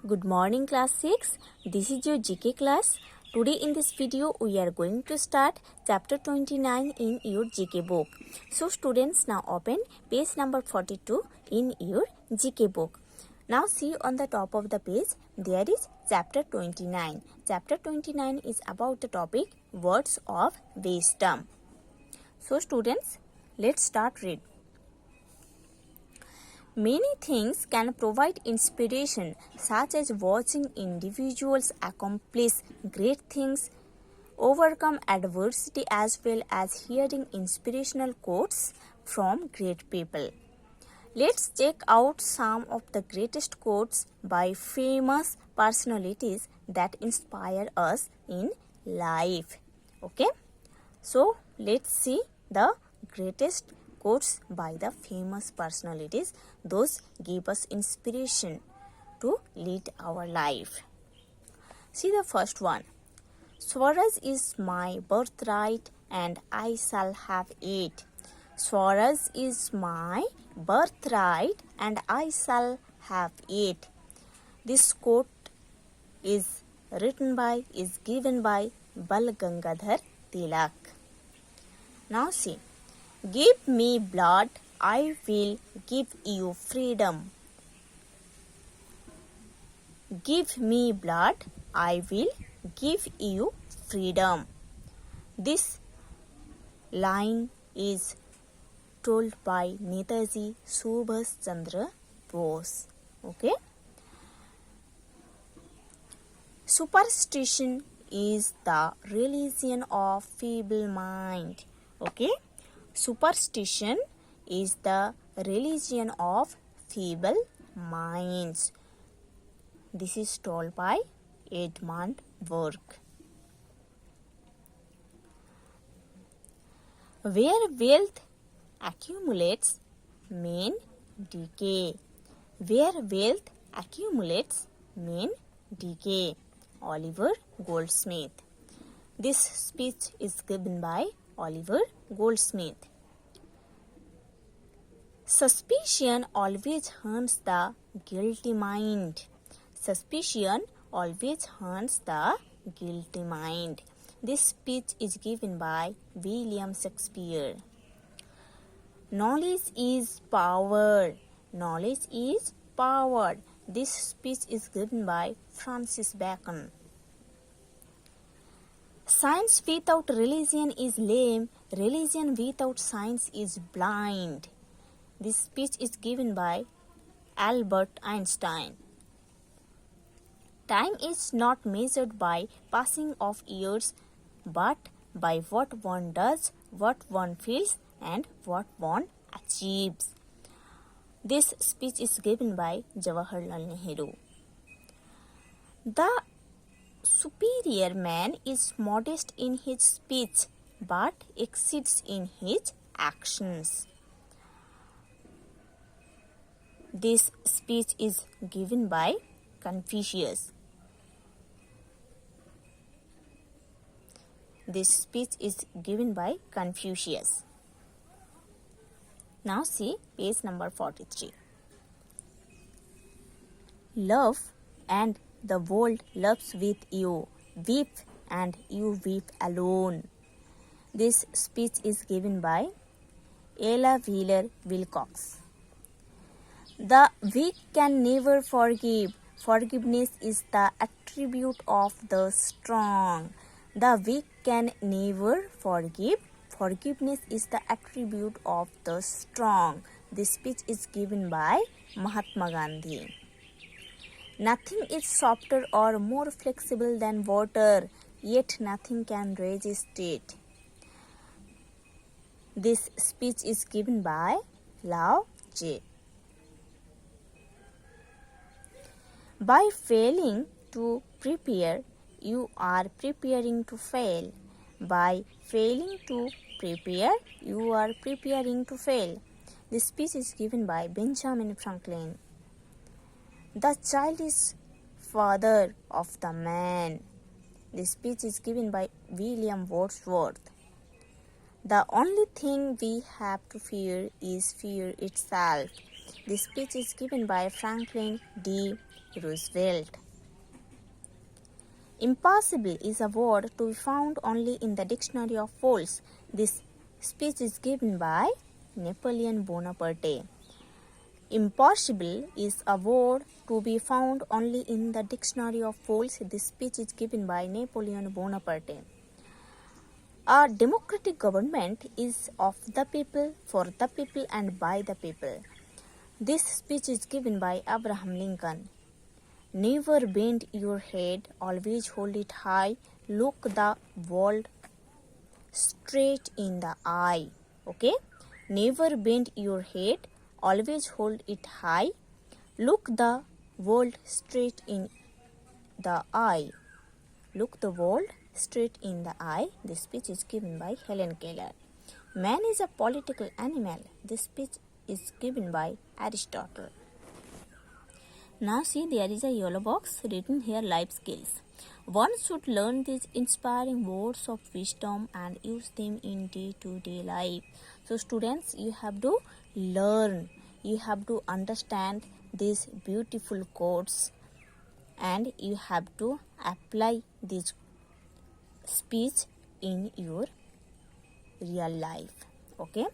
Good morning class 6. This is your GK class. Today in this video we are going to start chapter 29 in your GK book. So students, now open page number 42 in your GK book. Now see on the top of the page there is chapter 29. Chapter 29 is about the topic words of wisdom. So students, let's start read. Many things can provide inspiration, such as watching individuals accomplish great things, overcome adversity, as well as hearing inspirational quotes from great people. Let's check out some of the greatest quotes by famous personalities that inspire us in life. Okay? So, let's see the greatest quotes by the famous personalities. Those give us inspiration to lead our life. See the first one. Swaraj is my birthright and I shall have it. Swaraj is my birthright and I shall have it. This quote is given by Bal Gangadhar Tilak. Now see. Give me blood, I will give you freedom. Give me blood, I will give you freedom. This line is told by Netaji Subhash Chandra Bose. Okay? Superstition is the religion of feeble mind. Okay? Superstition is the religion of feeble minds. This is told by Edmund Burke. Where wealth accumulates, men decay. Where wealth accumulates, men decay. Oliver Goldsmith. This speech is given by Oliver Goldsmith. Suspicion always haunts the guilty mind. Suspicion always haunts the guilty mind. This speech is given by William Shakespeare. Knowledge is power. Knowledge is power. This speech is given by Francis Bacon. Science without religion is lame. Religion without science is blind. This speech is given by Albert Einstein. Time is not measured by passing of years, but by what one does, what one feels, and what one achieves. This speech is given by Jawaharlal Nehru. The superior man is modest in his speech, but exceeds in his actions. This speech is given by Confucius. This speech is given by Confucius. Now see page number 43. Love and the world loves with you. Weep and you weep alone. This speech is given by Ella Wheeler Wilcox. The weak can never forgive. Forgiveness is the attribute of the strong. The weak can never forgive. Forgiveness is the attribute of the strong. This speech is given by Mahatma Gandhi. Nothing is softer or more flexible than water, yet nothing can resist it. This speech is given by Lao Tzu. By failing to prepare, you are preparing to fail. By failing to prepare, you are preparing to fail. This speech is given by Benjamin Franklin. The child is father of the man. This speech is given by William Wordsworth. The only thing we have to fear is fear itself. This speech is given by Franklin D. Roosevelt. Impossible is a word to be found only in the dictionary of fools. This speech is given by Napoleon Bonaparte. Impossible is a word to be found only in the dictionary of fools. This speech is given by Napoleon Bonaparte. A democratic government is of the people, for the people, and by the people. This speech is given by Abraham Lincoln. Never bend your head, always hold it high. Look the world straight in the eye. Okay? Never bend your head, always hold it high. Look the world straight in the eye. Look the world straight in the eye. This speech is given by Helen Keller. Man is a political animal. This speech is given by Aristotle. Now see, there is a yellow box written here, life skills. One should learn these inspiring words of wisdom and use them in day-to-day life. So students, you have to learn, you have to understand these beautiful quotes, and you have to apply this speech in your real life. Okay.